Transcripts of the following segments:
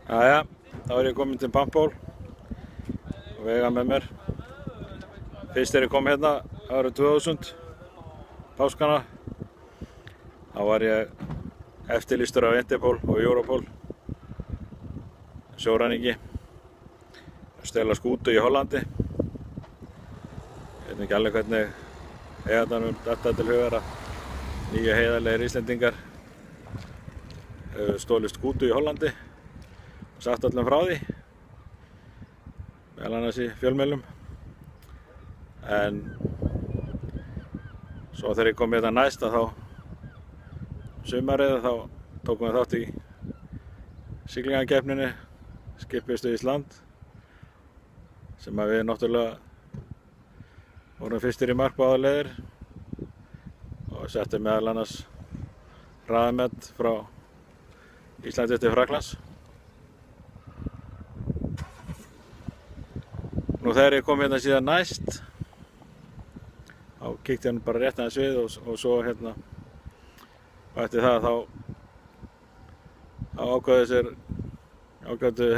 Jæja, þá er ég komin til Pamból og Veiga með mér. Fyrst þegar ég kom hérna árið 2000, páskana, þá var ég eftirlýstur af Interpol og Europol, sjóræningi, að stela skútu í Hollandi. Ég veit ekki alveg hvernig eigandanum datt til hugar að nýju heiðarlegir Íslendingar stolið skútu í Hollandi og sagt öllum frá því, meðal annars í fjölmiðlum. En svo þegar ég kom hérna næst þá sumarið þá tókum við þátt í siglingakeppninni Skipistu Ísland, sem að við náttúrulega vorum fyrstir í mark báðar leiðir og settum meðal annars hraðamet frá Íslandi til Frakklands. Nú þegar ég kom hérna síðan næst, þá kíkti hann bara rétt aðeins við og svo hérna og eftir það þá ákváðu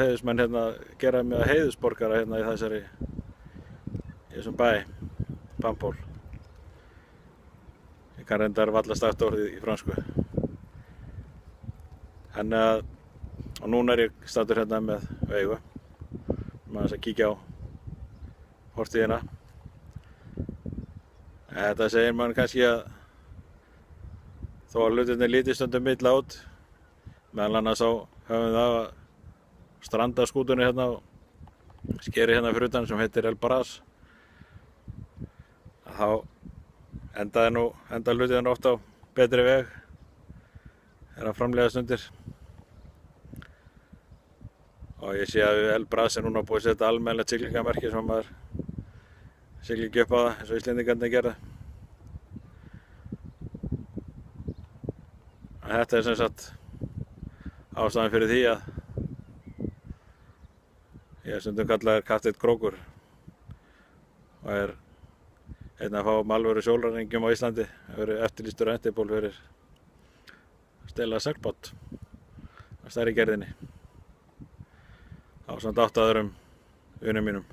heiðursmenn hérna að gera mig að heiðursborgara hérna í þessum bæ, Pamból. Ég kann reyndar varla stakt orðið í fransku. Og núna er ég staddur hérna með Veigu, aðeins að kíkja á fortíðina. Þetta segir mann kannski að þó að hlutirnir líti stundum illa út, meðal annars á höfum það að stranda skútunni hérna á skeri hérna fyrir utan sem heitir El Baraz, þá enda hlutirnir oft á betri veg þegar að framleiða stundir. Og ég sé að El Baraz er núna búið að setja almennilegt siglingamerki sem maður siglir ekki upp á það eins og Íslendingarnir gerðu. En þetta er sem sagt ástæðan fyrir því að ég er stundum kallaður Kapteinn Krókur og er einn af fáum alvöru sjóræningjum á Íslandi. Ég verið eftirlýstur af Interpol fyrir að stela seglbát af stærri gerðinni ásamt 8 öðrum vinum mínum.